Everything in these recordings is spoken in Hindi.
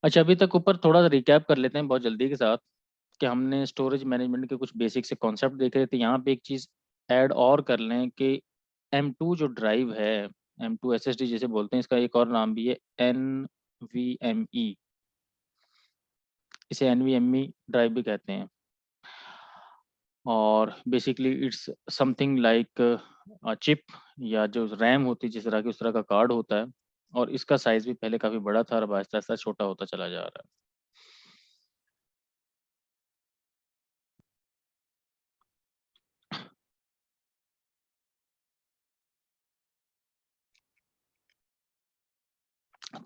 अच्छा, अभी तक ऊपर थोड़ा सा रिकैप कर लेते हैं बहुत जल्दी के साथ कि हमने स्टोरेज मैनेजमेंट के कुछ बेसिक से कॉन्सेप्ट देखे थे। यहाँ पे एक चीज़ ऐड और कर लें कि M2 जो ड्राइव है, M2 SSD जिसे बोलते हैं, इसका एक और नाम भी है NVMe। इसे NVMe ड्राइव भी कहते हैं। और basically it's something like chip, या जो रैम होती है जिस तरह की, उस तरह का कार्ड होता है। और इसका साइज भी पहले काफ़ी बड़ा था और अब आहिस्ता आहिस्ता छोटा होता चला जा रहा है।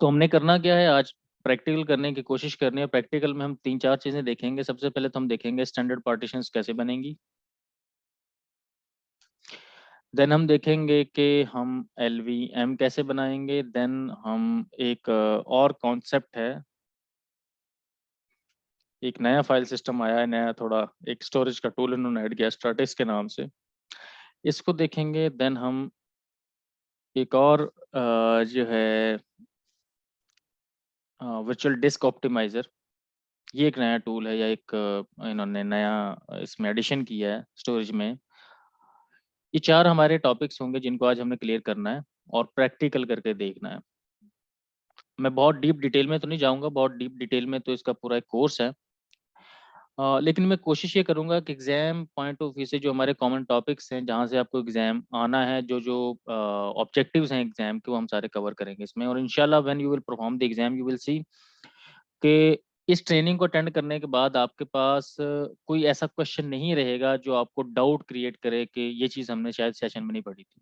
तो हमने करना क्या है आज, प्रैक्टिकल करने की कोशिश करनी है। प्रैक्टिकल में हम तीन चार चीज़ें देखेंगे। सबसे पहले तो हम देखेंगे स्टैंडर्ड पार्टीशंस कैसे बनेंगी। देन हम देखेंगे कि हम LVM कैसे बनाएंगे। देन हम एक और कॉन्सेप्ट है, एक नया फाइल सिस्टम आया है, नया थोड़ा एक स्टोरेज का टूल इन्होंने ऐड किया स्ट्रैटिस के नाम से, इसको देखेंगे। देन हम एक और जो है वर्चुअल डिस्क ऑप्टिमाइज़र, ये एक नया टूल है, या एक इन्होंने नया इसमें एडिशन किया है स्टोरेज में। ये चार हमारे टॉपिक्स होंगे जिनको आज हमने क्लियर करना है और प्रैक्टिकल करके देखना है। मैं बहुत डीप डिटेल में तो नहीं जाऊंगा, बहुत डीप डिटेल में तो इसका पूरा एक कोर्स है। लेकिन मैं कोशिश ये करूंगा कि एग्जाम पॉइंट ऑफ व्यू से जो हमारे कॉमन टॉपिक्स हैं, जहाँ से आपको एग्जाम आना है, जो जो ऑब्जेक्टिव्स हैं एग्जाम के, वो हम सारे कवर करेंगे इसमें। और इंशाल्लाह when you will perform the exam you will see कि इस ट्रेनिंग को अटेंड करने के बाद आपके पास कोई ऐसा क्वेश्चन नहीं रहेगा जो आपको डाउट क्रिएट करे कि ये चीज़ हमने शायद सेशन में नहीं पढ़ी थी।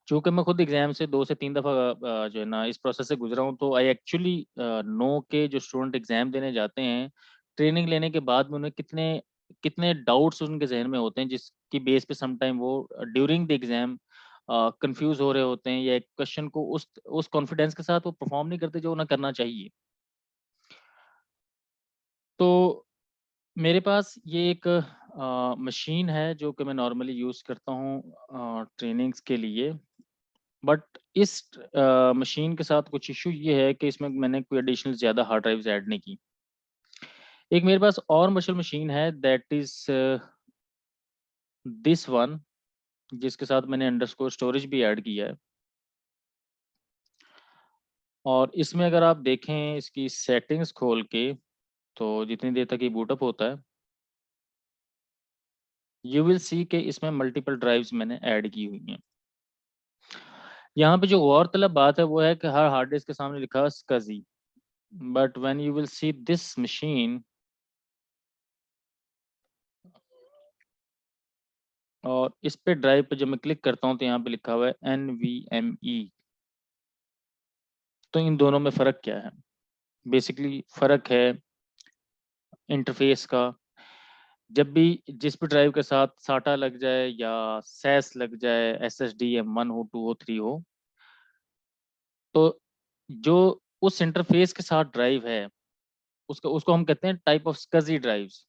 चूंकि मैं खुद एग्जाम से 2 से 3 दफ़ा जो है ना इस प्रोसेस से गुजरा हूँ, तो आई एक्चुअली नो के जो स्टूडेंट एग्जाम देने जाते हैं, ट्रेनिंग लेने के बाद में उन्हें कितने कितने डाउट्स उनके जहन में होते हैं, जिसकी बेस पे समटाइम वो ड्यूरिंग द एग्जाम कंफ्यूज हो रहे होते हैं, या एक क्वेश्चन को उस कॉन्फिडेंस के साथ वो परफॉर्म नहीं करते जो उन्हें करना चाहिए। तो मेरे पास ये एक मशीन है जो कि मैं नॉर्मली यूज़ करता हूँ ट्रेनिंग्स के लिए। बट इस मशीन के साथ कुछ इशू ये है कि इसमें मैंने कोई एडिशनल ज़्यादा हार्ड ड्राइव्स ऐड नहीं की। एक मेरे पास और वर्चुअल मशीन है, दैट इज़ दिस वन, जिसके साथ मैंने अंडरस्कोर स्टोरेज भी ऐड किया है। और इसमें अगर आप देखें इसकी सेटिंग्स खोल के, तो जितनी देर तक ये बूटअप होता है, यू विल सी कि इसमें मल्टीपल ड्राइव्स मैंने ऐड की हुई हैं। यहाँ पे जो गौरतलब बात है वो है कि हर हार्ड डिस्क के सामने लिखा है SCSI, but when you will see this machine और इस पे ड्राइव पे जब मैं क्लिक करता हूँ तो यहाँ पे लिखा हुआ है NVMe। तो इन दोनों में फ़र्क क्या है? बेसिकली फ़र्क है इंटरफेस का। जब भी जिस भी ड्राइव के साथ साटा लग जाए या सैस लग जाए, SSD M1 हो, 2 हो, 3 हो, तो जो उस इंटरफेस के साथ ड्राइव है उसको उसको हम कहते हैं टाइप ऑफ SCSI ड्राइव्स।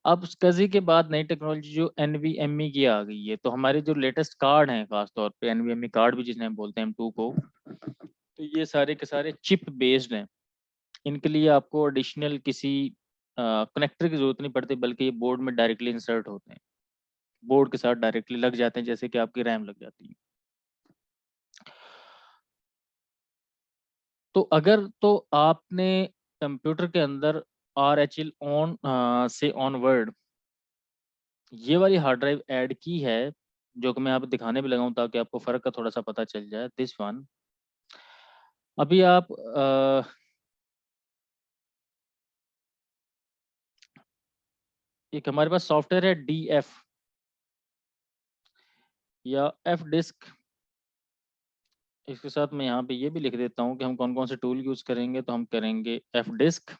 अब SCSI के बाद नई टेक्नोलॉजी जो NVMe की आ गई है, तो हमारे जो लेटेस्ट कार्ड हैं, खासतौर पे NVMe कार्ड भी जिन्हें हम बोलते हैं M2 को, तो ये सारे के सारे चिप बेस्ड हैं। इनके लिए आपको एडिशनल किसी कनेक्टर की जरूरत नहीं पड़ती, बल्कि ये बोर्ड में डायरेक्टली इंसर्ट होते हैं, बोर्ड के साथ डायरेक्टली लग जाते हैं, जैसे कि आपकी रैम लग जाती है। तो अगर तो आपने कंप्यूटर के अंदर RHL ऑन से ऑनवर्ड ये वाली हार्ड ड्राइव ऐड की है, जो कि मैं यहाँ पे दिखाने भी लगा हूँ ताकि आपको फ़र्क का थोड़ा सा पता चल जाए, दिस वन। अभी आप एक हमारे पास सॉफ्टवेयर है DF या F डिस्क। इसके साथ मैं यहाँ पे ये भी लिख देता हूँ कि हम कौन कौन से टूल यूज़ करेंगे। तो हम करेंगे F डिस्क,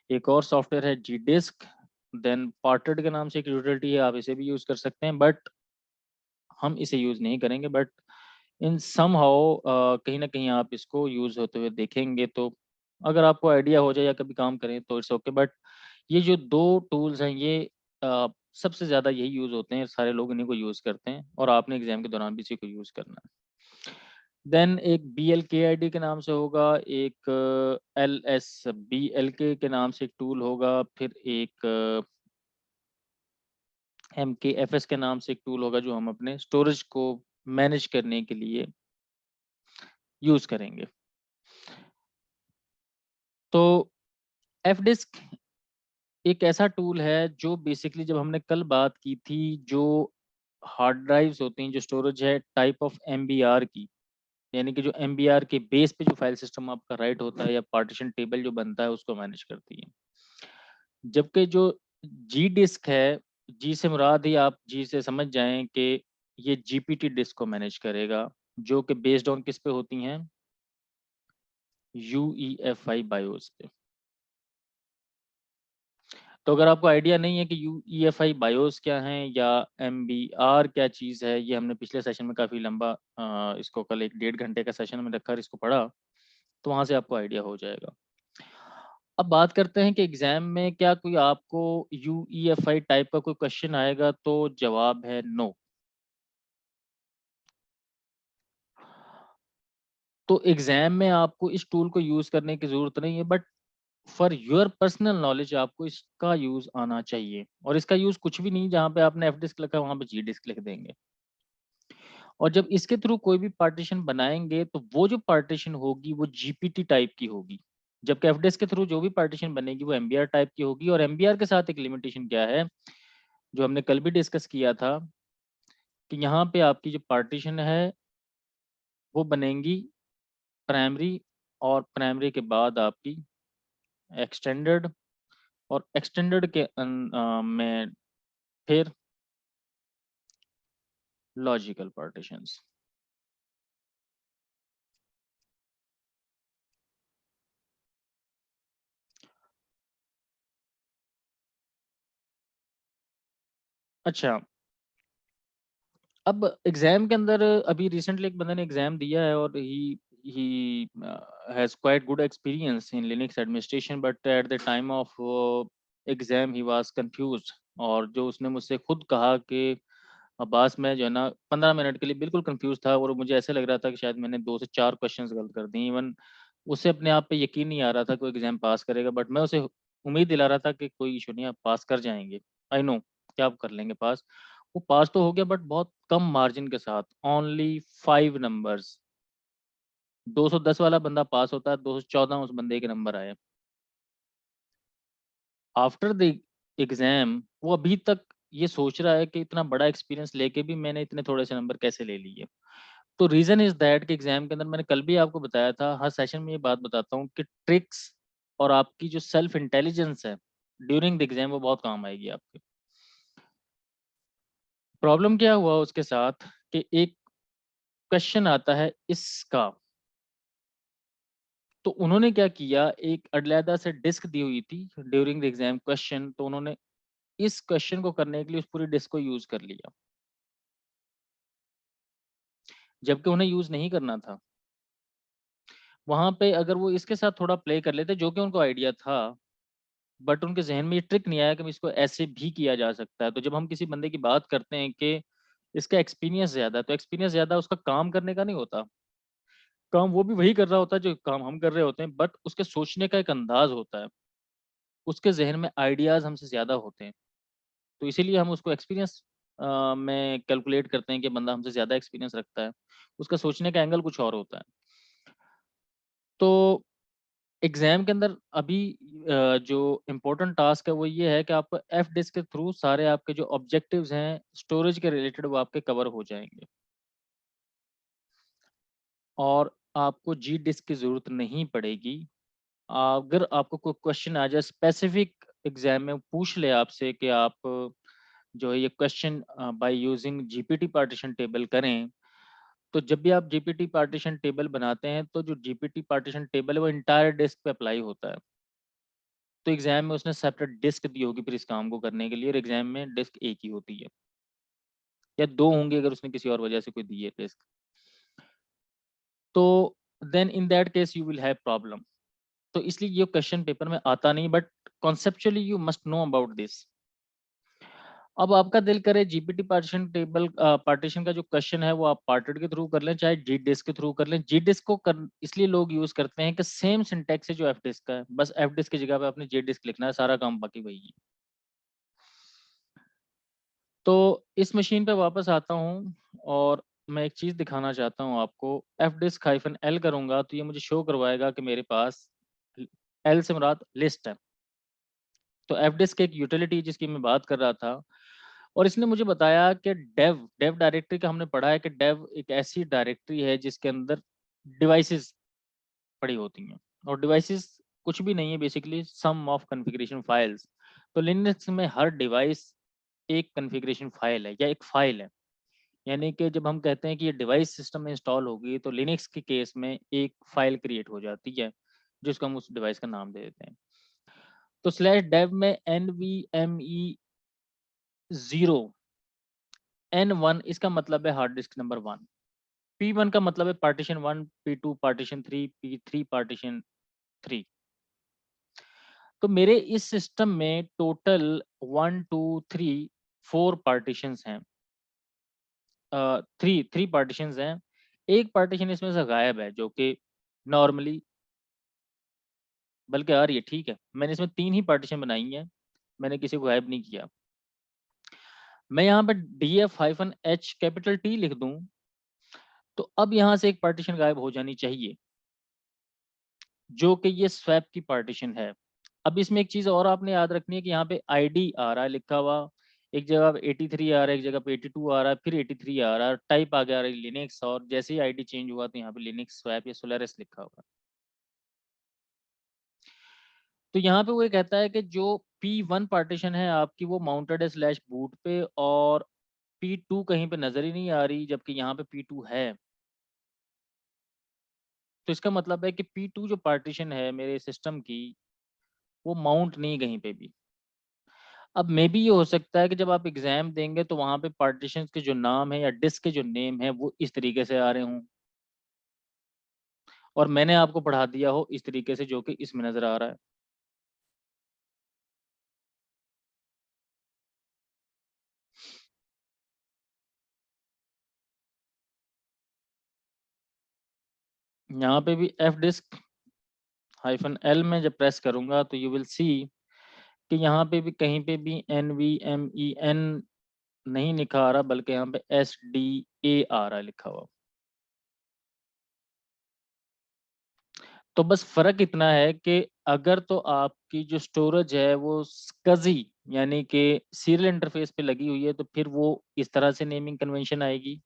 एक और सॉफ्टवेयर है G डिस्क, देन पार्टेड के नाम से एक यूटिलिटी है, आप इसे भी यूज़ कर सकते हैं, बट हम इसे यूज़ नहीं करेंगे। बट इन सम हाउ कहीं ना कहीं आप इसको यूज़ होते हुए देखेंगे, तो अगर आपको आइडिया हो जाए या कभी काम करें तो इट्स ओके। बट ये जो दो टूल्स हैं ये सबसे ज़्यादा यही यूज़ होते हैं, सारे लोग इन्हीं को यूज़ करते हैं और आपने एग्जाम के दौरान भी इसी को यूज़ करना है। देन एक BLKID के नाम से होगा, एक LSBLK के नाम से एक टूल होगा, फिर एक MKFS के नाम से एक टूल होगा जो हम अपने स्टोरेज को मैनेज करने के लिए यूज करेंगे। तो एफ डिस्क एक ऐसा टूल है जो बेसिकली, जब हमने कल बात की थी, जो हार्ड ड्राइव्स होती हैं, जो स्टोरेज है टाइप ऑफ MBR की, यानी कि जो MBR के बेस पे जो फाइल सिस्टम आपका राइट होता है या पार्टीशन टेबल जो बनता है, उसको मैनेज करती है। जबकि जो जी डिस्क है, जी से मुराद ही आप जी से समझ जाएं कि ये GPT डिस्क को मैनेज करेगा, जो कि बेस्ड ऑन किस पे होती हैं, UEFI बायोस पे। तो अगर आपको आइडिया नहीं है कि UEFI बायोस क्या है या MBR क्या चीज़ है, ये हमने पिछले सेशन में काफ़ी लंबा इसको कल 1-1.5 घंटे का सेशन में रखकर इसको पढ़ा, तो वहाँ से आपको आइडिया हो जाएगा। अब बात करते हैं कि एग्जाम में क्या कोई आपको UEFI टाइप का कोई क्वेश्चन आएगा, तो जवाब है नो। तो एग्जाम में आपको इस टूल को यूज करने की जरूरत नहीं है, but for your personal knowledge आपको इसका यूज आना चाहिए। और इसका यूज कुछ भी नहीं, जहाँ पे आपने एफ डिस्क लिखा है वहां पे जी डिस्क लिख देंगे। और जब इसके थ्रू कोई भी पार्टीशन बनाएंगे, तो वो जो पार्टीशन होगी वो GPT टाइप की होगी, जबकि एफ डिस्क के थ्रू जो भी पार्टीशन बनेगी वो MBR टाइप की होगी। और MBR के साथ एक लिमिटेशन क्या है, जो हमने कल भी डिस्कस किया था, कि यहाँ पे आपकी जो पार्टीशन है वो बनेंगी प्राइमरी, और प्राइमरी के बाद आपकी एक्सटेंडेड, और एक्सटेंडेड के में फिर लॉजिकल पार्टीशंस। अच्छा, अब एग्जाम के अंदर अभी रिसेंटली एक बंदे ने एग्जाम दिया है, और he has quite good experience in Linux administration, but at the time of exam he was confused. और जो उसने मुझसे खुद कहा कि अब्बास, मैं जो है ना 15 मिनट के लिए बिल्कुल कंफ्यूज था, और मुझे ऐसे लग रहा था कि शायद मैंने 2 से 4 क्वेश्चंस गलत कर दिए। इवन उसे अपने आप पे यकीन नहीं आ रहा था कि वो एग्जाम पास करेगा, बट मैं उसे उम्मीद दिला रहा था कि कोई इशू नहीं, आप पास कर जाएंगे, आई नो कि आप कर लेंगे पास। वो पास तो हो गया, बट बहुत कम मार्जिन के साथ, ओनली 5 नंबर्स। 210 वाला बंदा पास होता है, 214 उस बंदे के नंबर आए। आफ्टर द एग्जाम वो अभी तक ये सोच रहा है कि इतना बड़ा एक्सपीरियंस लेके भी मैंने इतने थोड़े से नंबर कैसे ले लिए। तो रीजन इज दैट कि एग्जाम के अंदर, मैंने कल भी आपको बताया था, हर सेशन में ये बात बताता हूँ कि ट्रिक्स और आपकी जो सेल्फ इंटेलिजेंस है ड्यूरिंग द एग्जाम, वो बहुत काम आएगी आपके। प्रॉब्लम क्या हुआ उसके साथ, कि एक क्वेश्चन आता है इसका, तो उन्होंने क्या किया, एक अलहदा से डिस्क दी हुई थी ड्यूरिंग द एग्जाम क्वेश्चन, तो उन्होंने इस क्वेश्चन को करने के लिए उस पूरी डिस्क को यूज कर लिया, जबकि उन्हें यूज नहीं करना था। वहां पे अगर वो इसके साथ थोड़ा प्ले कर लेते, जो कि उनको आइडिया था, बट उनके जहन में ये ट्रिक नहीं आया कि इसको ऐसे भी किया जा सकता है। तो जब हम किसी बंदे की बात करते हैं कि इसका एक्सपीरियंस ज्यादा है, तो एक्सपीरियंस ज्यादा उसका काम करने का नहीं होता। काम वो भी वही कर रहा होता है जो काम हम कर रहे होते हैं, बट उसके सोचने का एक अंदाज होता है, उसके जहन में आइडियाज हमसे ज्यादा होते हैं। तो इसीलिए हम उसको एक्सपीरियंस में कैलकुलेट करते हैं कि बंदा हमसे ज़्यादा एक्सपीरियंस रखता है, उसका सोचने का एंगल कुछ और होता है। तो एग्जाम के अंदर अभी जो इम्पोर्टेंट टास्क है वो ये है कि आपको एफ डिस्क के थ्रू सारे आपके जो ऑब्जेक्टिव्स हैं स्टोरेज के रिलेटेड, वो आपके कवर हो जाएंगे, और आपको जी डिस्क की ज़रूरत नहीं पड़ेगी। अगर आपको कोई क्वेश्चन आ जाए स्पेसिफिक, एग्जाम में पूछ ले आपसे कि आप जो है ये question by using GPT partition table करें, तो जब भी आप जीपीटी पार्टीशन टेबल बनाते हैं, तो जो जीपीटी पार्टीशन टेबल है वो इंटायर डिस्क पे अप्लाई होता है। तो एग्जाम में उसने सेपरेट डिस्क दी होगी फिर इस काम को करने के लिए, और एग्जाम में डिस्क एक ही होती है, या दो होंगी अगर उसने किसी और वजह से कोई दी है डिस्क। तो then in that case you will have problem. तो इसलिए ये क्वेश्चन पेपर में आता नहीं, but conceptually you must know about this. अब आपका दिल करे जीपीटी पार्टीशन टेबल पार्टीशन का जो क्वेश्चन है वो आप पार्टेड के थ्रू कर लें, चाहे जी डिस्क के थ्रू कर लें। जी डिस्क को कर इसलिए लोग यूज करते हैं कि सेम सिंटेक्स है जो एफ डिस्क का है, बस एफ डिस्क की जगह पे आपने जी डिस्क लिखना है, सारा काम बाकी वही है। तो इस मशीन पे वापस आता हूँ और मैं एक चीज दिखाना चाहता हूँ आपको। एफ डिस्क हाइफन एल करूंगा तो ये मुझे शो करवाएगा कि मेरे पास एल से मुराद लिस्ट है। तो एफ डिस्क एक यूटिलिटी जिसकी मैं बात कर रहा था, और इसने मुझे बताया कि डेव डेव डायरेक्टरी का हमने पढ़ा है कि डेव एक ऐसी डायरेक्टरी है जिसके अंदर डिवाइसेस पड़ी होती हैं, और डिवाइसेस कुछ भी नहीं है, basically some of configuration files. तो लिनक्स में हर डिवाइस एक कॉन्फ़िगरेशन फाइल है या एक फाइल है। यानी कि जब हम कहते हैं कि ये डिवाइस सिस्टम में इंस्टॉल होगी तो लिनक्स के केस में एक फाइल क्रिएट हो जाती है जिसको हम उस डिवाइस का नाम दे देते हैं। तो स्लैश डेव में NVMe0 N1 इसका मतलब है हार्ड डिस्क नंबर 1। P1 का मतलब है partition 1, P2 partition 3, P3 partition 3। तो मेरे इस सिस्टम में टोटल 1 2 3 4 पार्टीशंस हैं। थ्री थ्री पार्टीशंस हैं। एक पार्टीशन इसमें से गायब है जो कि नॉर्मली, बल्कि यार ये ठीक है, मैंने इसमें 3 ही पार्टीशन बनाई हैं, मैंने किसी को गायब नहीं किया। मैं यहाँ पे df-h कैपिटल T लिख दूं तो अब यहाँ से एक पार्टीशन गायब हो जानी चाहिए, जो कि ये स्वैप की पार्टीशन है। अब इसमें एक चीज़ और आपने याद रखनी है कि यहाँ पे आईडी आ रहा है लिखा हुआ, एक जगह पे 83 आ रहा है, एक जगह पे 82 आ रहा है, फिर 83 आ रहा है, टाइप आ गया आ रहा है लिनक्स, और जैसे ही आईडी चेंज हुआ तो यहाँ पे लिनक्स स्वैप या सोलारिस लिखा हुआ। तो यहाँ पे वो ये कहता है कि जो P1 पार्टीशन है आपकी वो माउंटेड है स्लैश बूट पे, और P2 कहीं पे नजर ही नहीं आ रही, जबकि यहाँ पे P2 है। तो इसका मतलब है कि P2 जो पार्टीशन है मेरे सिस्टम की वो माउंट नहीं कहीं पे भी। अब मे बी ये हो सकता है कि जब आप एग्जाम देंगे तो वहां पे पार्टीशन के जो नाम है या डिस्क के जो नेम है वो इस तरीके से आ रहे हों, और मैंने आपको पढ़ा दिया हो इस तरीके से जो कि इसमें नजर आ रहा है। यहाँ पे भी एफ डिस्क हाइफन एल में जब प्रेस करूंगा तो यू विल सी कि यहाँ पे भी कहीं पे भी NVMEN नहीं लिखा आ रहा, बल्कि यहाँ पे SDA आ रहा है लिखा हुआ। तो बस फर्क इतना है कि अगर तो आपकी जो स्टोरेज है वो SCSI यानी कि सीरियल इंटरफेस पे लगी हुई है तो फिर वो इस तरह से नेमिंग कन्वेंशन आएगी,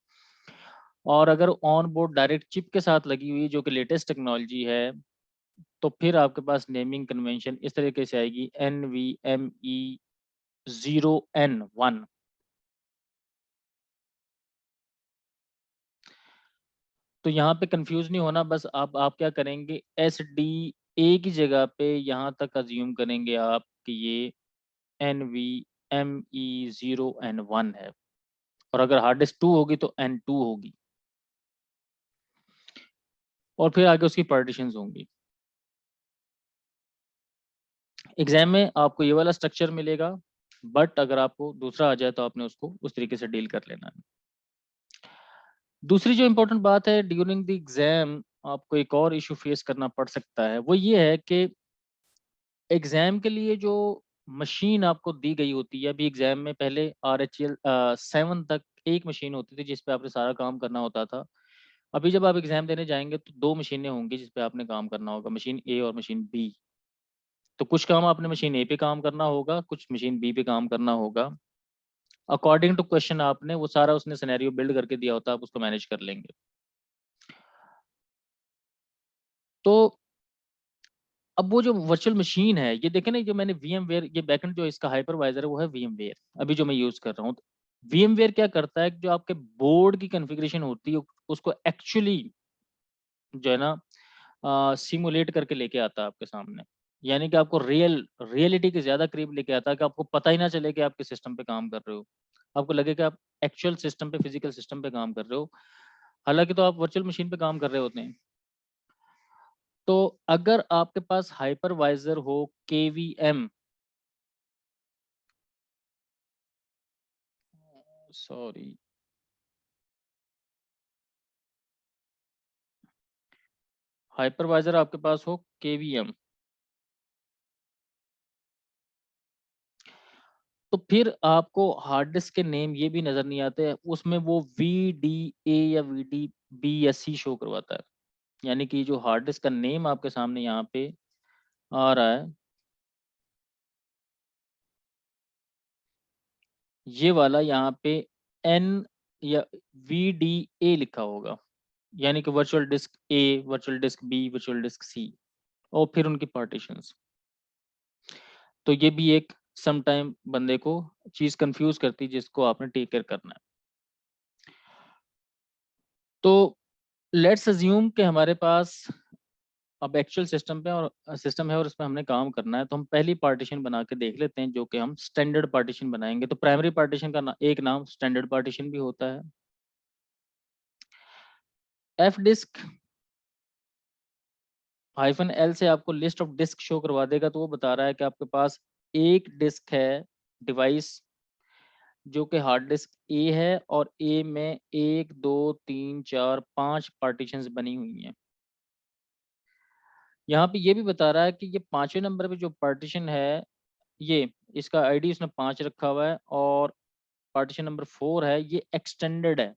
और अगर ऑन बोर्ड डायरेक्ट चिप के साथ लगी हुई जो कि लेटेस्ट टेक्नोलॉजी है तो फिर आपके पास नेमिंग कन्वेंशन इस तरीके से आएगी NVMe0N1। तो यहाँ पे कंफ्यूज नहीं होना, बस आप क्या करेंगे, SDA की जगह पे यहाँ तक अज्यूम करेंगे आप कि ये NVMe0N1 है, और अगर हार्ड डिस्क 2 होगी तो N2 होगी, और फिर आगे उसकी पार्टीशंस होंगी। एग्जाम में आपको ये वाला स्ट्रक्चर मिलेगा, बट अगर आपको दूसरा आ जाए तो आपने उसको उस तरीके से डील कर लेना है। दूसरी जो इम्पोर्टेंट बात है, ड्यूरिंग द एग्जाम आपको एक और इशू फेस करना पड़ सकता है, वो ये है कि एग्जाम के लिए जो मशीन आपको दी गई होती है, अभी एग्जाम में पहले RHL 7 तक एक मशीन होती थी जिस पे आपने सारा काम करना होता था। अभी जब आप एग्जाम देने जाएंगे तो 2 मशीनें होंगी जिस पे आपने काम करना होगा, मशीन A और मशीन B। तो कुछ काम आपने मशीन A पे काम करना होगा, कुछ मशीन B पे काम करना होगा। अकॉर्डिंग टू क्वेश्चन आपने वो सारा उसने सिनेरियो बिल्ड करके दिया होता है, आप उसको मैनेज कर लेंगे। तो अब वो जो वर्चुअल मशीन है, ये देखें ना, जो मैंने VMware, ये बैकएंड जो इसका हाइपरवाइजर है वो है VMware, अभी जो मैं यूज कर रहा हूँ। VMware क्या करता है कि जो आपके बोर्ड की कॉन्फ़िगरेशन होती है उसको एक्चुअली जो है ना सिमुलेट करके लेके आता है आपके सामने। यानी कि आपको रियलिटी के ज्यादा करीब लेके आता है कि आपको पता ही ना चले कि आप किस सिस्टम पे काम कर रहे हो, आपको लगे कि आप एक्चुअल सिस्टम पे, फिजिकल सिस्टम पे काम कर रहे हो, हालांकि तो आप वर्चुअल मशीन पे काम कर रहे होते हैं। तो अगर आपके पास हाइपरवाइजर हो KVM, सॉरी, हाइपरवाइजर आपके पास हो केवीएम, तो फिर आपको हार्ड डिस्क के नेम ये भी नजर नहीं आते हैं, उसमें वो VDA या VDBSC शो करवाता है। यानी कि जो हार्ड डिस्क का नेम आपके सामने यहाँ पे आ रहा है, ये वाला यहाँ पे N या VDA लिखा होगा, यानी कि virtual disc A, virtual disc B, virtual disc C, और फिर उनकी पार्टीशंस। तो ये भी एक सम टाइम बंदे को चीज कंफ्यूज करती है, जिसको आपने टेक केयर करना है। तो लेट्स अज्यूम कि हमारे पास अब एक्चुअल सिस्टम पे और सिस्टम है और इसमें हमने काम करना है, तो हम पहली पार्टीशन बना के देख लेते हैं, जो कि हम स्टैंडर्ड पार्टीशन बनाएंगे। तो प्राइमरी पार्टीशन का एक नाम स्टैंडर्ड पार्टीशन भी होता है। एफ डिस्क -L से आपको लिस्ट ऑफ डिस्क शो करवा देगा, तो वो बता रहा है कि आपके पास एक डिस्क है डिवाइस, जो कि हार्ड डिस्क ए है, और ए में 1 2 3 4 5 पार्टीशंस बनी हुई हैं। यहाँ पे ये भी बता रहा है कि ये 5वें नंबर पे जो पार्टीशन है, ये इसका आईडी उसने 5 रखा हुआ है, और पार्टीशन नंबर 4 है, ये एक्सटेंडेड है।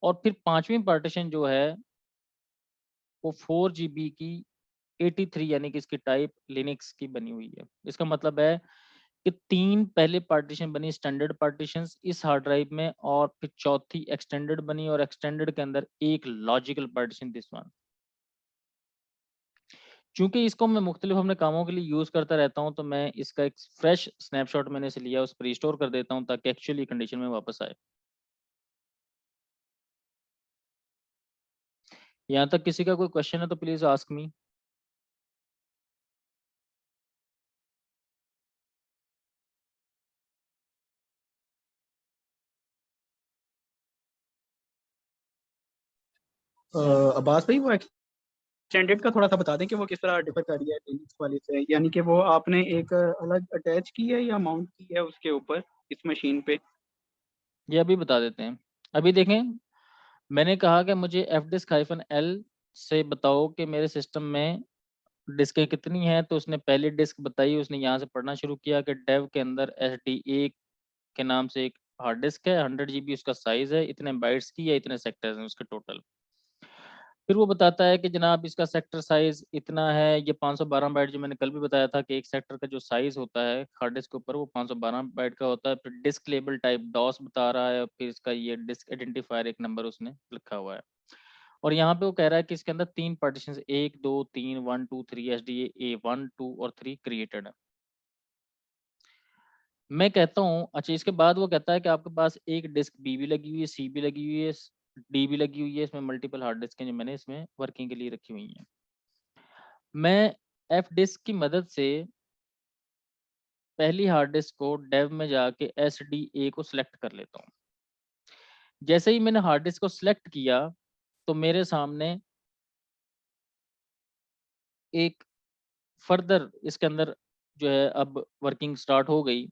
और फिर 5वीं पार्टीशन जो है वो 4 GB की 83, यानी कि इसकी टाइप लिनक्स की बनी हुई है। इसका मतलब है कि 3 पहले पार्टीशन बनी स्टैंडर्ड पार्टीशंस इस हार्ड ड्राइव में, और फिर चौथी एक्सटेंडेड बनी, और एक्सटेंडेड के अंदर एक लॉजिकल पार्टीशन, दिस वन। चूंकि इसको मैं मुख्तलिफ अपने कामों के लिए यूज करता रहता हूं, तो मैं इसका एक फ्रेश स्नैपशॉट मैंने से लिया, उस पर रिस्टोर कर देता हूं, ताकि एक्चुअली कंडीशन में वापस आए। यहाँ तक किसी का कोई क्वेश्चन है तो प्लीज आस्क मी। अब्बास भाई, वो एक्सटेंडेड का थोड़ा सा बता दें कि वो किस तरह डिफर कर रही है लिनक्स वाले से, यानी कि वो आपने एक अलग अटैच की है या माउंट की है उसके ऊपर इस मशीन पे। ये अभी बता देते हैं। अभी देखें, मैंने कहा कि मुझे एफ डिस्क -L से बताओ कि मेरे सिस्टम में डिस्कें कितनी हैं, तो उसने पहली डिस्क बताई, उसने यहाँ से पढ़ना शुरू किया कि डेव के अंदर SDA के नाम से एक हार्ड डिस्क है, 100 GB उसका साइज है, इतने बाइट्स की या इतने सेक्टर्स हैं उसके टोटल। फिर वो बताता है कि जनाब इसका सेक्टर साइज इतना है, ये 512 बाइट, जो मैंने कल भी बताया था कि एक सेक्टर का जो साइज होता है हार्ड डिस्क के ऊपर वो 512 बाइट का होता है। फिर डिस्क लेबल टाइप डॉस बता रहा है, फिर इसका ये डिस्क आइडेंटिफायर एक नंबर उसने लिखा हुआ है। और यहाँ पे वो कह रहा है कि इसके अंदर 3 पार्टीशन, 1 2 3 1 2 3 SDA A1 2 और 3 क्रिएटेड है। मैं कहता हूँ अच्छा, इसके बाद वो कहता है कि आपके पास एक डिस्क बी भी लगी हुई है, सी भी लगी हुई है, डी भी लगी हुई है, इसमें मल्टीपल हार्ड डिस्क हैं जो मैंने इसमें वर्किंग के लिए रखी हुई हैं। मैं एफ डिस्क की मदद से पहली हार्ड डिस्क को डेव में जाके SDA को सिलेक्ट कर लेता हूँ। जैसे ही मैंने हार्ड डिस्क को सिलेक्ट किया, तो मेरे सामने एक फर्दर इसके अंदर जो है अब वर्किंग स्टार्ट हो गई।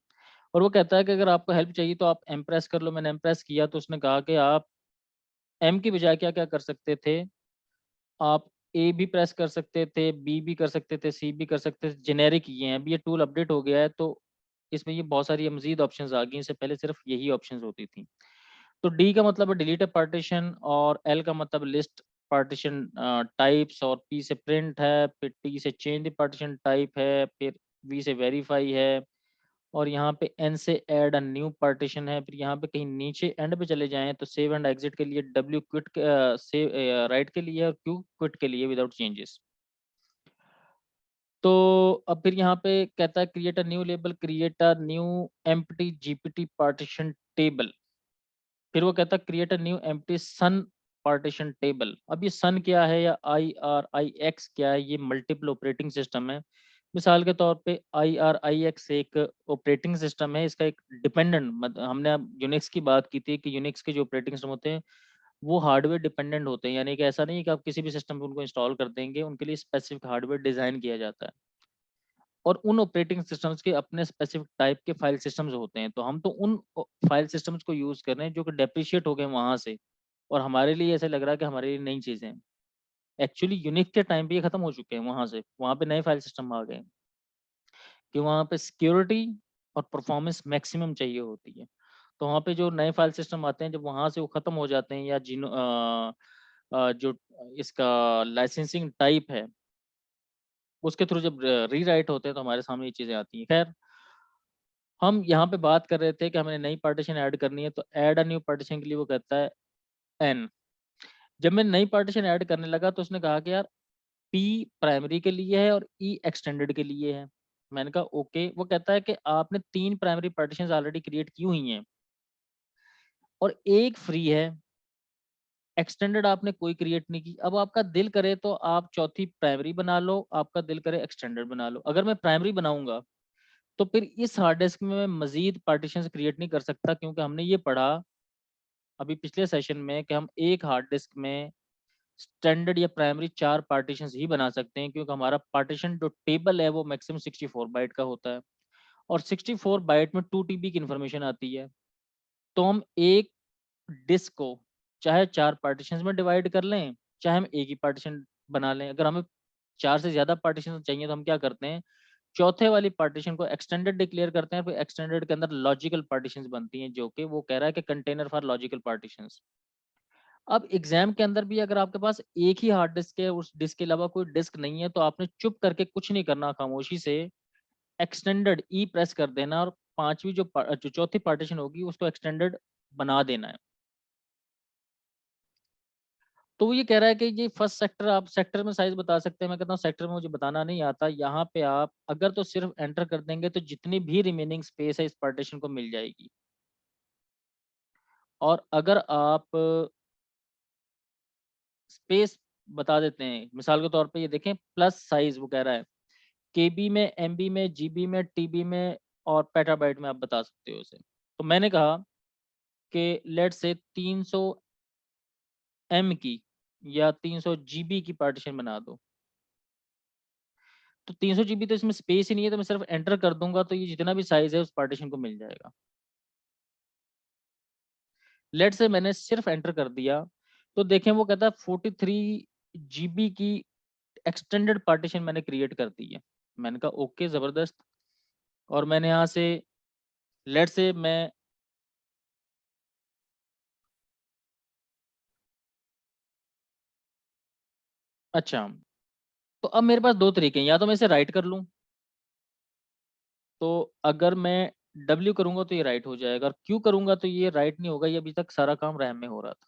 और वो कहता है कि अगर आपको हेल्प चाहिए तो आप एम्प्रेस कर लो। मैंने एम्प्रेस किया तो उसने कहा कि आप एम की बजाय क्या क्या कर सकते थे, आप ए भी प्रेस कर सकते थे, बी भी कर सकते थे, सी भी कर सकते थे। जेनेरिक ये हैं, अभी ये टूल अपडेट हो गया है, तो इसमें ये बहुत सारी मजीद ऑप्शंस आ गई, इससे पहले सिर्फ यही ऑप्शंस होती थी। तो डी का मतलब है डिलीट पार्टीशन, और एल का मतलब लिस्ट पार्टीशन टाइप्स, और पी से प्रिंट है, फिर टी से चेंज द पार्टीशन टाइप है, फिर वी से वेरीफाई है, और यहाँ पे एन से ऐड अ न्यू पार्टीशन है। फिर यहाँ पे कहीं नीचे एंड पे चले जाएं तो सेव एंड एग्जिट के लिए डब्ल्यू क्विट, सेव राइट के लिए, और क्यू क्विट के लिए विदाउट चेंजेस। तो अब फिर यहाँ पे कहता है create a new label, create a new empty GPT partition table. फिर वो कहता है create a new empty Sun partition table. अब ये सन क्या है या IRIX क्या है, ये मल्टीपल ऑपरेटिंग सिस्टम है। मिसाल के तौर पे IRIX एक ऑपरेटिंग सिस्टम है, इसका एक डिपेंडेंट, हमने अब यूनिक्स की बात की थी कि यूनिक्स के जो ऑपरेटिंग सिस्टम होते हैं वो हार्डवेयर डिपेंडेंट होते हैं, यानी कि ऐसा नहीं है कि आप किसी भी सिस्टम पे उनको इंस्टॉल कर देंगे, उनके लिए स्पेसिफिक हार्डवेयर डिजाइन किया जाता है। और उन ऑपरेटिंग सिस्टम्स के अपने स्पेसिफिक टाइप के फाइल सिस्टम्स होते हैं। तो हम तो उन फाइल सिस्टम्स को यूज कर रहे हैं जो कि डेप्रिशिएट हो गए वहां से, और हमारे लिए ऐसा लग रहा है कि हमारे लिए नई चीजें हैं। एक्चुअली यूनिक के टाइम पे ये खत्म हो चुके हैं, वहां से वहां पे नए फाइल सिस्टम आ गए हैं कि वहां पे सिक्योरिटी और परफॉर्मेंस मैक्सिमम चाहिए होती है। तो वहाँ पे जो नए फाइल सिस्टम आते हैं, जब वहाँ से वो ख़त्म हो जाते हैं, या जो इसका लाइसेंसिंग टाइप है उसके थ्रू जब रीराइट होते हैं तो हमारे सामने ये चीज़ें आती हैं। खैर, हम यहाँ पे बात कर रहे थे कि हमें नई पार्टीशन ऐड करनी है, तो ऐड अ न्यू पार्टीशन के लिए वो कहता है एन। जब मैं नई पार्टीशन ऐड करने लगा तो उसने कहा कि यार पी प्राइमरी के लिए है और ई एक्सटेंडेड के लिए है। मैंने कहा ओके। वो कहता है कि आपने 3 प्राइमरी पार्टीशंस ऑलरेडी क्रिएट की हुई हैं और एक फ्री है, एक्सटेंडेड आपने कोई क्रिएट नहीं की। अब आपका दिल करे तो आप चौथी प्राइमरी बना लो, आपका दिल करे एक्सटेंडेड बना लो। अगर मैं प्राइमरी बनाऊंगा तो फिर इस हार्ड डिस्क में मैं मजीद पार्टीशंस क्रिएट नहीं कर सकता, क्योंकि हमने ये पढ़ा अभी पिछले सेशन में कि हम एक हार्ड डिस्क में स्टैंडर्ड या प्राइमरी 4 पार्टीशंस ही बना सकते हैं, क्योंकि हमारा पार्टीशन जो टेबल है वो मैक्सिमम 64 बाइट का होता है, और 64 बाइट में 2 TB की इंफॉर्मेशन आती है। तो हम एक डिस्क को चाहे 4 पार्टीशंस में डिवाइड कर लें, चाहे हम एक ही पार्टीशन बना लें। अगर हमें 4 से ज़्यादा पार्टीशन चाहिए तो हम क्या करते हैं, चौथे वाली पार्टीशन को एक्सटेंडेड डिक्लेयर करते हैं। फिर एक्सटेंडेड के अंदर लॉजिकल पार्टीशंस बनती हैं, जो कि वो कह रहा है कि कंटेनर फॉर लॉजिकल पार्टीशंस। अब एग्जाम के अंदर भी अगर आपके पास एक ही हार्ड डिस्क है, उस डिस्क के अलावा कोई डिस्क नहीं है, तो आपने चुप करके कुछ नहीं करना, खामोशी से एक्सटेंडेड ई प्रेस कर देना और पांचवी जो चौथी पार्टीशन होगी उसको एक्सटेंडेड बना देना है। तो वो ये कह रहा है कि ये फर्स्ट सेक्टर, आप सेक्टर में साइज बता सकते हैं। मैं कहता हूँ सेक्टर में मुझे बताना नहीं आता। यहाँ पे आप अगर तो सिर्फ एंटर कर देंगे तो जितनी भी रिमेनिंग स्पेस है इस पार्टीशन को मिल जाएगी। और अगर आप स्पेस बता देते हैं, मिसाल के तौर पे ये देखें प्लस साइज, वो कह रहा है केबी में, एमबी में, जीबी में, टीबी में और पेटाबाइट में आप बता सकते हो उसे। तो मैंने कहा कि लेट से 300 एम की या 300 जीबी की पार्टीशन बना दो। तो 300 जीबी तो इसमें स्पेस ही नहीं है, तो मैं सिर्फ एंटर कर दूंगा तो ये जितना भी साइज है उस पार्टीशन को मिल जाएगा। लेट से मैंने सिर्फ एंटर कर दिया तो देखें वो कहता है 43 जीबी की एक्सटेंडेड पार्टीशन मैंने क्रिएट कर दी है। मैंने कहा ओके, जबरदस्त। और मैंने यहाँ से लेट से मैं अच्छा, तो अब मेरे पास दो तरीके हैं, या तो मैं इसे राइट कर लूं, तो अगर मैं डब्ल्यू करूंगा तो ये राइट हो जाएगा, और क्यू करूंगा तो ये राइट नहीं होगा। ये अभी तक सारा काम रैम में हो रहा था।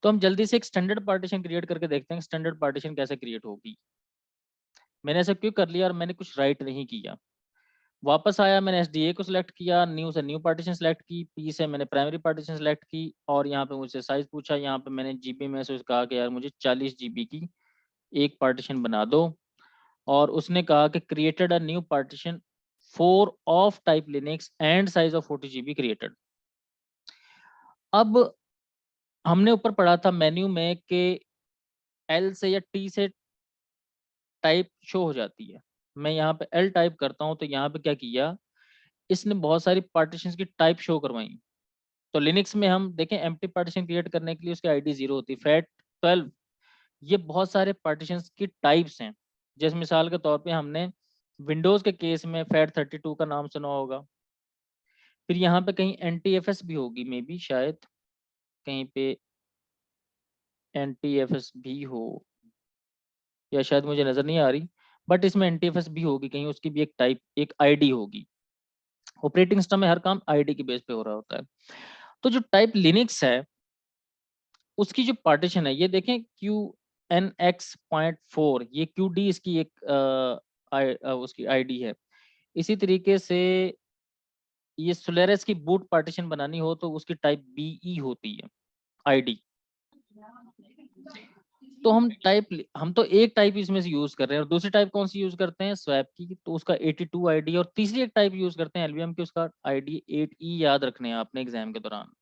तो हम जल्दी से एक स्टैंडर्ड पार्टीशन क्रिएट करके देखते हैं स्टैंडर्ड पार्टीशन कैसे क्रिएट होगी। मैंने ऐसा क्यों कर लिया और मैंने कुछ राइट नहीं किया। वापस आया, मैंने एसडीए को सिलेक्ट किया, न्यू से न्यू पार्टीशन सेलेक्ट की, पी से मैंने प्राइमरी पार्टीशन सेलेक्ट की, और यहाँ पे मुझसे साइज पूछा। यहाँ पे मैंने जीबी में से कहा कि यार मुझे 40 जीबी की एक पार्टीशन बना दो, और उसने कहा कि created a new partition 4 of type Linux and size of 40 GB created. अब हमने ऊपर पढ़ा था मेन्यू में कि एल से या टी से टाइप शो हो जाती है। मैं यहाँ पे एल टाइप करता हूँ तो यहाँ पे क्या किया, इसने बहुत सारी पार्टीशंस की टाइप शो करवाई। तो लिनक्स में हम देखें एम्प्टी पार्टीशन क्रिएट करने के लिए उसकी आईडी 0 होती है, फैट 12। ये बहुत सारे पार्टीशंस की टाइप्स हैं। जैसे मिसाल के तौर पे हमने विंडोज के केस में फैट 32 का नाम सुना होगा। फिर यहाँ पे कहीं NTFS भी होगी, मे बी शायद कहीं पे NTFS भी हो, या शायद मुझे नजर नहीं आ रही, बट इसमें NTFS भी होगी कहीं, उसकी भी एक टाइप, एक आईडी होगी। ऑपरेटिंग सिस्टम में हर काम आईडी की बेस पे हो रहा होता है। तो जो टाइप लिनक्स है उसकी जो पार्टीशन है, ये देखें QNX.4, ये QD इसकी एक उसकी आईडी है। इसी तरीके से ये सोलेरिस की बूट पार्टीशन बनानी हो तो उसकी टाइप BE होती है आईडी। तो हम तो एक टाइप इसमें से यूज कर रहे हैं, और दूसरी टाइप कौन सी यूज करते हैं, स्वैप की, तो उसका 82 आईडी। और तीसरी एक टाइप यूज करते हैं एलवीएम की, उसका आईडी 8E याद रखने हैं आपने एग्जाम के दौरान।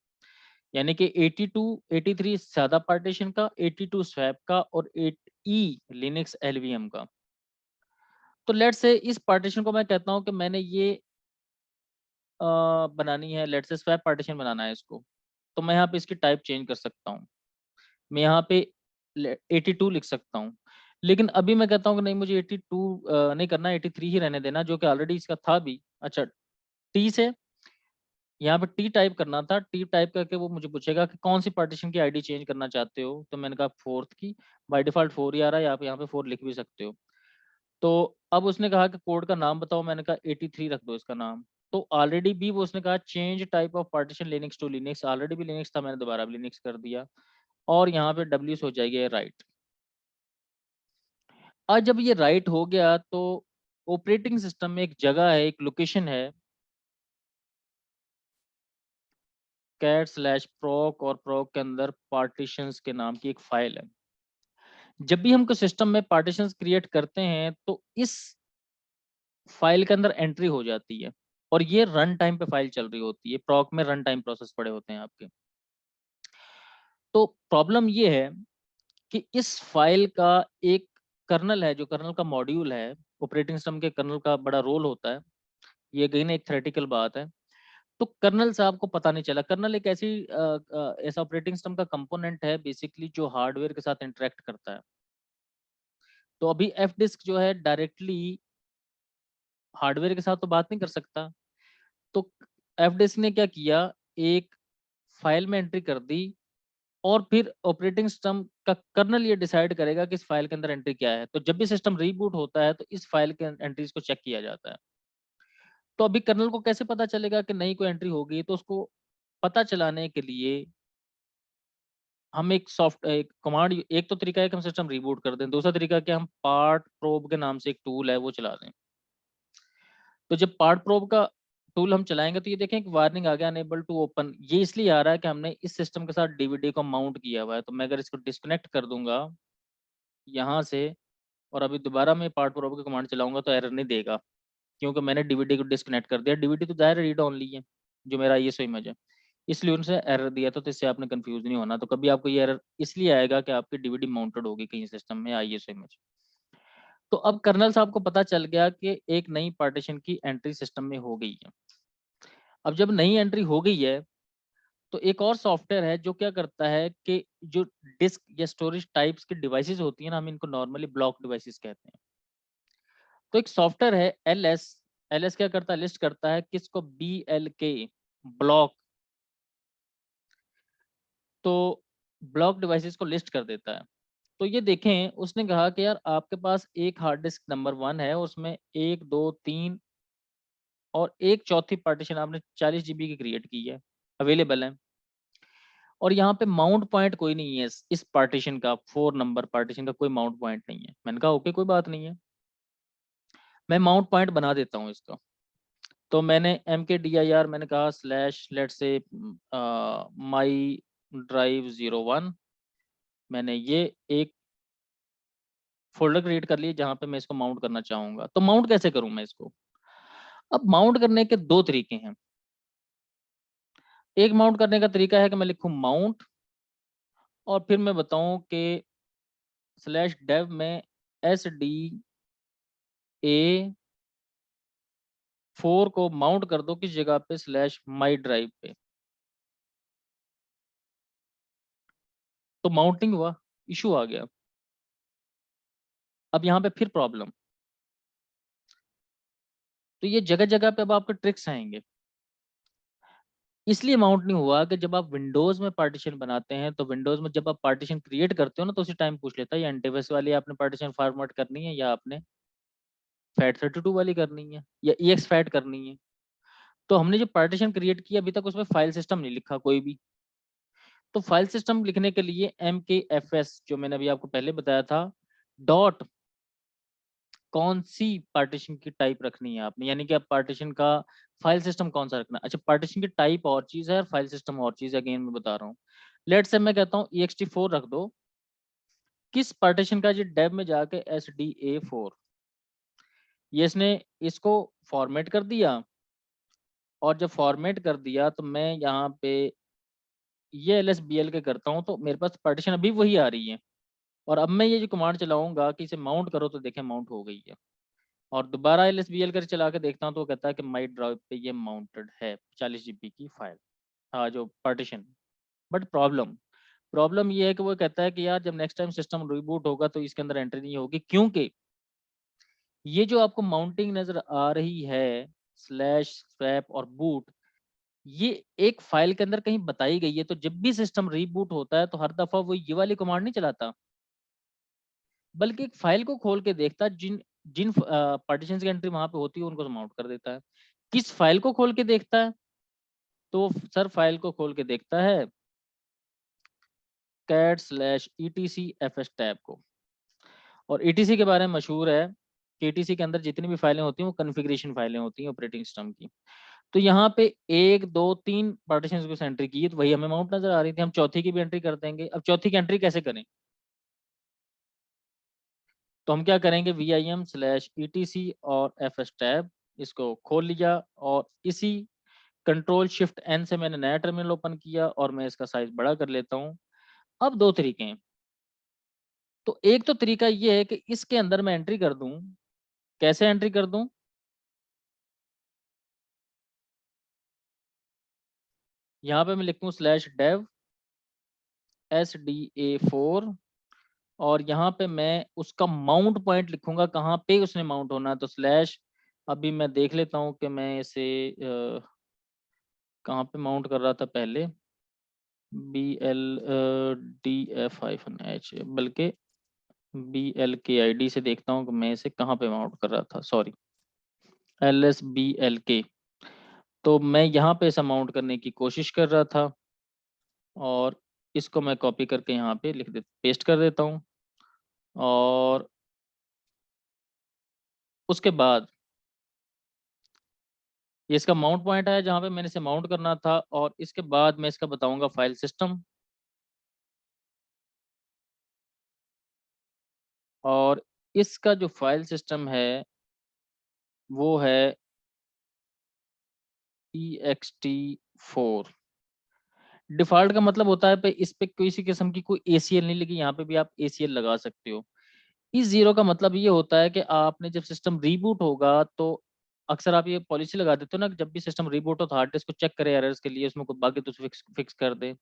यानी कि 82 83 सादा पार्टीशन का, 82 स्वैप का, और 8E लिनक्स एलवीएम का। तो लेट्स से इस पार्टीशन को मैं कहता हूँ कि मैंने ये बनानी है, लेट्स से स्वैप पार्टीशन बनाना है इसको, तो मैं यहाँ पे इसकी टाइप चेंज कर सकता हूँ। मैं यहाँ पे 82 लिख सकता हूँ, लेकिन अभी मैं कहता हूँ कि नहीं, मुझे 82 नहीं करना, 83 ही रहने देना, जो कि ऑलरेडी इसका था भी। अच्छा, टी से यहाँ पे टी टाइप करना था, टी टाइप करके वो मुझे पूछेगा कि कौन सी पार्टीशन की आईडी चेंज करना चाहते हो, तो मैंने कहा फोर्थ की। बाय डिफॉल्ट 4 ही आ रहा है, आप यहाँ पे 4 लिख भी सकते हो। तो अब उसने कहा कि कोड का नाम बताओ, मैंने कहा 83 रख दो इसका नाम। तो ऑलरेडी भी वो उसने कहा change type of partition Linux to Linux, already भी लिनक्स था, मैंने दोबारा भी लिनक्स कर दिया, और यहाँ पे डब्ल्यू हो जाएगी राइट। आज जब ये राइट हो गया तो ऑपरेटिंग सिस्टम में एक जगह है, एक लोकेशन है, cat/proc, और proc के अंदर पार्टीशंस के नाम की एक फाइल है। जब भी हम कोई सिस्टम में पार्टीशंस क्रिएट करते हैं तो इस फाइल के अंदर एंट्री हो जाती है, और ये रन टाइम पे फाइल चल रही होती है, proc में रन टाइम प्रोसेस पड़े होते हैं आपके। तो प्रॉब्लम ये है कि इस फाइल का एक कर्नल है, जो कर्नल का मॉड्यूल है, ऑपरेटिंग सिस्टम के कर्नल का बड़ा रोल होता है। ये अगेन एक थ्योरेटिकल बात है। तो कर्नल से आपको पता नहीं चला, कर्नल एक ऐसा ऑपरेटिंग सिस्टम का कंपोनेंट है बेसिकली, जो हार्डवेयर के साथ इंटरेक्ट करता है। तो अभी एफ डिस्क जो है डायरेक्टली हार्डवेयर के साथ तो बात नहीं कर सकता, तो एफ डिस्क ने क्या किया, एक फाइल में एंट्री कर दी, और फिर ऑपरेटिंग सिस्टम का कर्नल ये डिसाइड करेगा कि इस फाइल के अंदर एंट्री क्या है। तो जब भी सिस्टम रीबूट होता है तो इस फाइल के एंट्रीज को चेक किया जाता है। तो अभी कर्नल को कैसे पता चलेगा कि नई कोई एंट्री होगी, तो उसको पता चलाने के लिए हम एक कमांड, एक तो तरीका है कि हम सिस्टम रीबूट कर दें, दूसरा तरीका है कि हम पार्ट प्रोब के नाम से एक टूल है वो चला दें। तो जब पार्ट प्रोब का टूल हम चलाएंगे तो ये देखें कि वार्निंग आ गया अनेबल टू ओपन। ये इसलिए आ रहा है कि हमने इस सिस्टम के साथ डीवीडी को माउंट किया हुआ है। तो मैं अगर इसको डिस्कनेक्ट कर दूंगा यहाँ से, और अभी दोबारा मैं पार्ट प्रोब की कमांड चलाऊंगा, तो एरर नहीं देगा, क्योंकि मैंने डीवीडी को डिस्कनेक्ट कर दिया। डीवीडी तो जाहिर रीड ओनली है, जो मेरा ISO इमेज है, इसलिए उनसे एरर दिया था। तो इससे आपने कंफ्यूज नहीं होना। तो कभी आपको ये एरर इसलिए आएगा कि आपकी डीवीडी माउंटेड होगी कहीं सिस्टम में ISO इमेज। तो अब कर्नल साहब को पता चल गया कि एक नई पार्टीशन की एंट्री सिस्टम में हो गई है। अब जब नई एंट्री हो गई है तो एक और सॉफ्टवेयर है जो क्या करता है कि जो डिस्क या स्टोरेज टाइप्स की डिवाइसेस होती है ना, हम इनको नॉर्मली ब्लॉक डिवाइसेस कहते हैं। तो एक सॉफ्टवेयर है LS। LS क्या करता है, लिस्ट करता है किसको, BLK, ब्लॉक। तो ब्लॉक डिवाइसेस को लिस्ट कर देता है। तो ये देखें, उसने कहा कि यार आपके पास एक हार्ड डिस्क नंबर 1 है, उसमें 1 2 3 और एक चौथी पार्टीशन आपने 40 GB की क्रिएट की है, अवेलेबल है। और यहाँ पे माउंट पॉइंट कोई नहीं है, इस पार्टीशन का 4 नंबर पार्टीशन का कोई माउंट पॉइंट नहीं है। मैंने कहा ओके, कोई बात नहीं है, मैं माउंट पॉइंट बना देता हूँ इसका। तो मैंने mkdir, मैंने कहा स्लैश लेट से माई ड्राइव 01, मैंने ये एक फोल्डर क्रिएट कर लिए जहाँ पे मैं इसको माउंट करना चाहूंगा। तो माउंट कैसे करूं मैं इसको? अब माउंट करने के दो तरीके हैं। एक माउंट करने का तरीका है कि मैं लिखूं माउंट, और फिर मैं बताऊं कि स्लैश डेव में SDA4 को माउंट कर दो किस जगह पे, स्लैश माई ड्राइव पे। तो माउंटिंग हुआ, इशू आ गया। अब यहाँ पे फिर प्रॉब्लम, तो ये जगह जगह पे अब आपके ट्रिक्स आएंगे। इसलिए माउंट नहीं हुआ कि जब आप विंडोज में पार्टीशन बनाते हैं, तो विंडोज में जब आप पार्टीशन क्रिएट करते हो ना, तो उसी टाइम पूछ लेता है ये एंटीवायरस वाली आपने पार्टीशन फॉर्मेट करनी है, या आपने FAT32 वाली करनी है, या EXFAT करनी है। तो हमने जो पार्टीशन क्रिएट किया अभी तक उसमें फाइल सिस्टम नहीं लिखा कोई भी। तो फाइल सिस्टम लिखने के लिए MKFS, जो मैंने अभी आपको पहले बताया था, डॉट कौन सी पार्टीशन की टाइप रखनी है आपने, यानी कि आप पार्टीशन का फाइल सिस्टम कौन सा रखना है। अच्छा, पार्टीशन की टाइप और चीज है और फाइल सिस्टम और चीज है, अगेन मैं बता रहा हूँ। लेट से मैं कहता हूँ ext4 रख दो, किस पार्टीशन का, जी डेव में जाके SDA4। ये इसने इसको फॉर्मेट कर दिया, और जब फॉर्मेट कर दिया तो मैं यहाँ पे ये LSBL के करता हूँ, तो मेरे पास पार्टीशन अभी वही आ रही है। और अब मैं ये जो कमांड चलाऊंगा कि इसे माउंट करो, तो देखें माउंट हो गई है। और दोबारा LSBL कर चला के देखता हूँ तो वो कहता है कि माई ड्राइव पे ये माउंटेड है 40 GB की फाइल, हाँ जो पार्टीशन। बट प्रॉब्लम ये है कि वो कहता है कि यार जब नेक्स्ट टाइम सिस्टम रिबूट होगा तो इसके अंदर एंट्री नहीं होगी, क्योंकि ये जो आपको माउंटिंग नजर आ रही है स्लैश स्वैप और बूट, ये एक फाइल के अंदर कहीं बताई गई है। तो जब भी सिस्टम रीबूट होता है तो हर दफा वो ये वाली कमांड नहीं चलाता, बल्कि एक फाइल को खोल के देखता है, जिन जिन पार्टीशन की एंट्री वहां पे होती है उनको माउंट कर देता है। किस फाइल को खोल के देखता है? तो सर फाइल को खोल के देखता है cat/etc/fs टैब को। और ETC के बारे में मशहूर है कि ETC के अंदर जितनी भी फाइलें होती हैं वो कॉन्फ़िगरेशन फाइलें होती हैं ऑपरेटिंग सिस्टम की। तो यहाँ पे 1 2 3 पार्टीशन की एंट्री की है, तो वही हमें माउंट नजर आ रही थी। हम चौथी की भी एंट्री कर देंगे। अब चौथी की एंट्री कैसे करें? तो हम क्या करेंगे, vim/etc और fs टैब इसको खोल लिया, और इसी Ctrl+Shift+N से मैंने नया टर्मिनल ओपन किया और मैं इसका साइज बड़ा कर लेता हूँ। अब दो तरीके हैं। तो एक तो तरीका ये है कि इसके अंदर मैं एंट्री कर दूं। कैसे एंट्री कर दूं? यहाँ पे मैं लिखूं /dev SDA4, और यहाँ पे मैं उसका माउंट पॉइंट लिखूंगा, कहाँ पे उसने माउंट होना है। तो स्लैश, अभी मैं देख लेता हूँ कि मैं इसे कहाँ पे माउंट कर रहा था पहले। BLDF-H, बल्कि BLKID से देखता हूँ कि मैं इसे कहाँ पे माउंट कर रहा था। Sorry, LSBLK। तो मैं यहाँ पे इसे माउंट करने की कोशिश कर रहा था, और इसको मैं कॉपी करके यहाँ पे लिख दे पेस्ट कर देता हूँ। और उसके बाद ये इसका माउंट पॉइंट है जहाँ पे मैंने इसे माउंट करना था, और इसके बाद मैं इसका बताऊंगा फाइल सिस्टम। और इसका जो फाइल सिस्टम है वो है ext4। डिफॉल्ट का मतलब होता है पे इस पे किसी किस्म की कोई ACL नहीं लगी, यहाँ पे भी आप ACL लगा सकते हो। इस जीरो का मतलब ये होता है कि आपने जब सिस्टम रीबूट होगा तो अक्सर आप ये पॉलिसी लगा देते हो ना कि जब भी सिस्टम रीबूट हो तो हार्ड डिस्क को चेक करे एरर्स के लिए, उसमें कुछ बाकी तो फिक्स कर दे।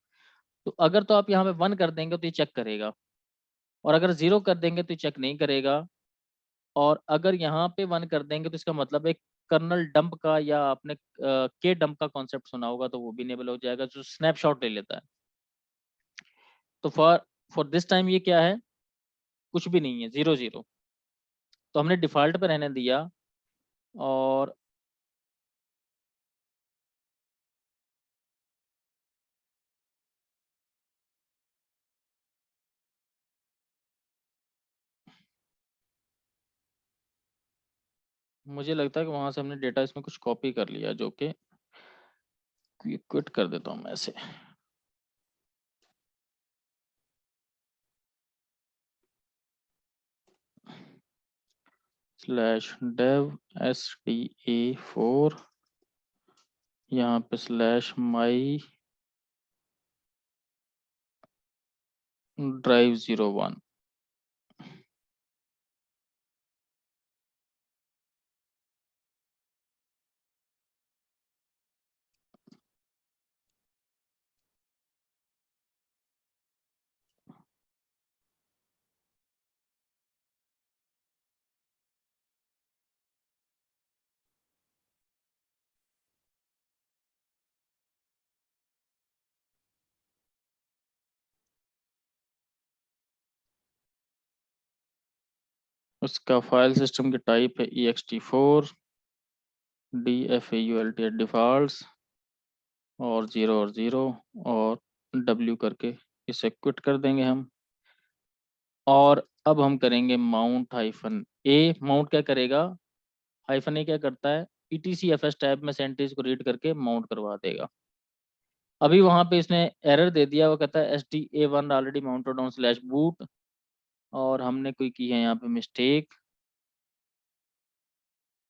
तो अगर तो आप यहाँ पे 1 कर देंगे तो ये चेक करेगा, और अगर 0 कर देंगे तो ये चेक नहीं करेगा। और अगर यहाँ पे 1 कर देंगे तो इसका मतलब है कर्नल डंप का, या आपने के डंप का कॉन्सेप्ट सुना होगा, तो वो भी इनेबल हो जाएगा जो स्नैपशॉट ले लेता है। तो फॉर फॉर दिस टाइम ये क्या है, कुछ भी नहीं है, 0 0। तो हमने डिफॉल्ट पे रहने दिया। और मुझे लगता है कि वहां से हमने डेटा इसमें कुछ कॉपी कर लिया, जो कि क्विट कर देता हूँ मैं इसे। /dev SDA4, यहाँ पे /my drive01। उसका फाइल सिस्टम की टाइप है ext4 DFAULT डिफॉल्ट्स, और 0 और 0, और W करके इसे क्विट कर देंगे हम। और अब हम करेंगे माउंट-A। माउंट क्या करेगा, -A क्या करता है, ETC-FS टैब में सेंटेज को रीड करके माउंट करवा देगा। अभी वहां पे इसने एरर दे दिया, वो कहता है SDA1 already mounted on /boot, और हमने कोई की है यहाँ पे मिस्टेक।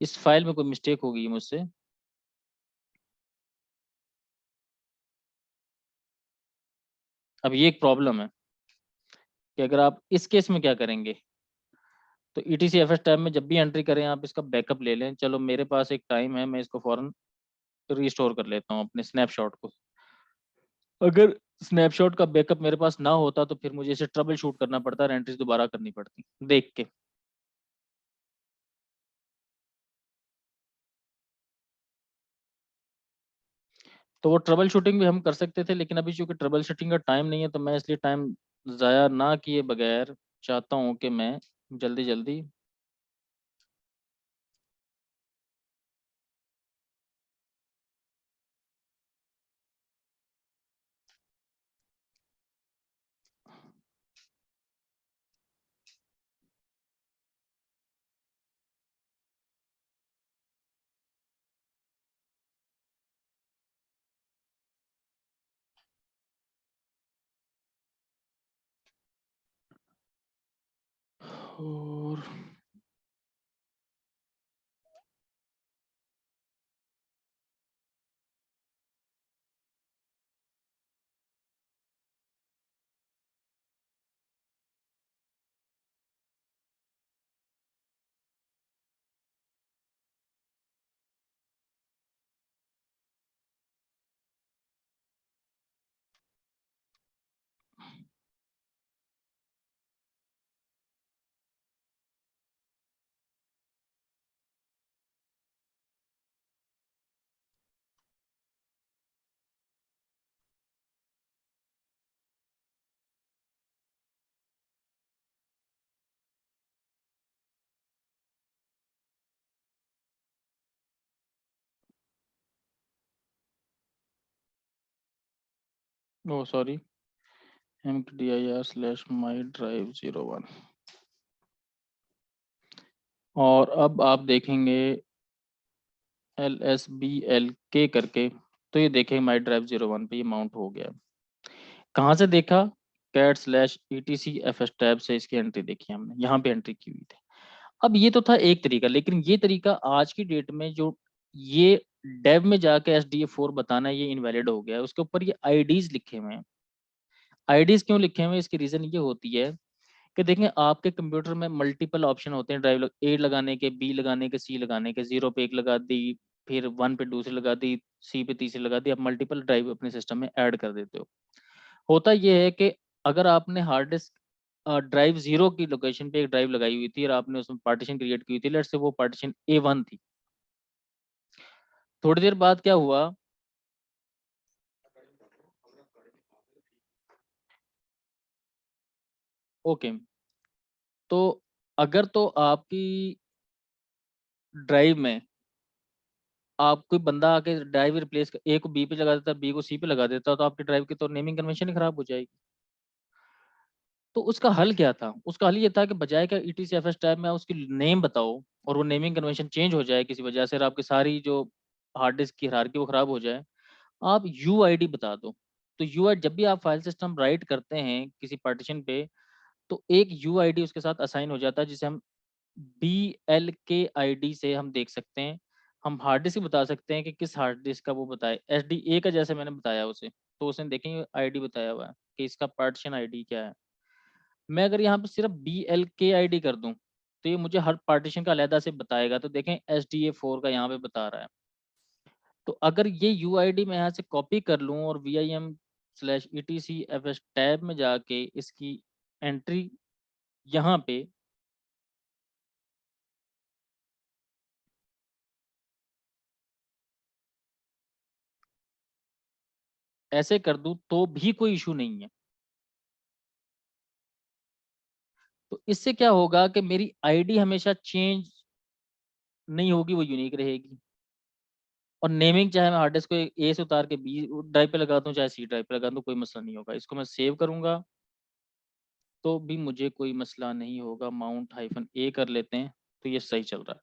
इस फाइल में कोई मिस्टेक हो गई है मुझसे। अब ये एक प्रॉब्लम है कि अगर आप इस केस में क्या करेंगे, तो ETC-FS टैब में जब भी एंट्री करें आप इसका बैकअप ले लें। चलो मेरे पास एक टाइम है, मैं इसको फ़ौरन रिस्टोर कर लेता हूँ अपने स्नैपशॉट को। अगर स्नैपशॉट का बैकअप मेरे पास ना होता तो फिर मुझे इसे ट्रबल शूट करना पड़ता और एंट्रीज दोबारा करनी पड़ती देख के। तो वो ट्रबल शूटिंग भी हम कर सकते थे, लेकिन अभी चूंकि ट्रबल शूटिंग का टाइम नहीं है तो मैं इसलिए टाइम ज़ाया ना किए बगैर चाहता हूँ कि मैं जल्दी जल्दी और ओ सॉरी mkdir/my drive01 और अब आप देखेंगे LSBLK करके, तो ये देखें माई ड्राइव 01 पे ये माउंट हो गया। कहाँ से देखा? cat/etc/fs टैब से इसकी एंट्री देखी हमने, यहाँ पे एंट्री की हुई थी। अब ये तो था एक तरीका, लेकिन ये तरीका आज की डेट में जो ये डेव में जाके SDA4 बताना ये इनवैलिड हो गया है। उसके ऊपर ये आईडीज लिखे हुए हैं। आईडीज क्यों लिखे हुए हैं? इसकी रीजन ये होती है कि देखें आपके कंप्यूटर में मल्टीपल ऑप्शन होते हैं ड्राइव ए लगाने के, बी लगाने के, सी लगाने के। 0 पे एक लगा दी, फिर 1 पे दूसरी लगा दी, सी पे तीसरी लगा दी। आप मल्टीपल ड्राइव अपने सिस्टम में ऐड कर देते हो। होता यह है कि अगर आपने हार्ड डिस्क ड्राइव 0 की लोकेशन पे एक ड्राइव लगाई हुई थी और आपने उसमें पार्टीशन क्रिएट की हुई थी, लेट्स से वो पार्टीशन A1 थी। थोड़ी देर बाद क्या हुआ, ओके, तो अगर तो आपकी ड्राइव में आप कोई बंदा आके ड्राइव रिप्लेस ए को बी पे लगा देता, बी को सी पे लगा देता, तो आपकी ड्राइव की तो नेमिंग कन्वेंशन ही खराब हो जाएगी। तो उसका हल क्या था? उसका हल ये था कि बजाय का ETC-FS टैब में उसकी नेम बताओ और वो नेमिंग कन्वेंशन चेंज हो जाए किसी वजह से, और आपकी सारी जो हार्ड डिस्क की हायरार्की वो खराब हो जाए, आप UID बता दो। तो UID जब भी आप फाइल सिस्टम राइट करते हैं किसी पार्टीशन पे, तो एक UID उसके साथ असाइन हो जाता है, जिसे हम BLK ID से हम देख सकते हैं। हम हार्ड डिस्क बता सकते हैं कि किस हार्ड डिस्क का वो बताए, SDA का जैसे मैंने बताया उसे, तो उसने देखेंगे आईडी बताया हुआ है कि इसका पार्टीशन आईडी क्या है। मैं अगर यहाँ पे सिर्फ BLK ID कर दूं तो ये मुझे हर पार्टीशन का अलहदा से बताएगा। तो देखें SDA4 का यहाँ पे बता रहा है। तो अगर ये UID मैं यहाँ से कॉपी कर लूँ और VIM/ETC-FS टैब में जाके इसकी एंट्री यहाँ पे ऐसे कर दूं तो भी कोई इशू नहीं है। तो इससे क्या होगा कि मेरी आईडी हमेशा चेंज नहीं होगी, वो यूनिक रहेगी। और नेमिंग चाहे मैं हार्ड डिस्क को ए से उतार के बी ड्राइव पे लगा दूं, चाहे सी ड्राइव पे लगा दूं, कोई मसला नहीं होगा। इसको मैं सेव करूंगा तो भी मुझे कोई मसला नहीं होगा। Mount-A कर लेते हैं तो ये सही चल रहा है।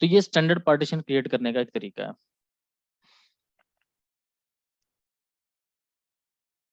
तो ये स्टैंडर्ड पार्टीशन क्रिएट करने का एक तरीका है।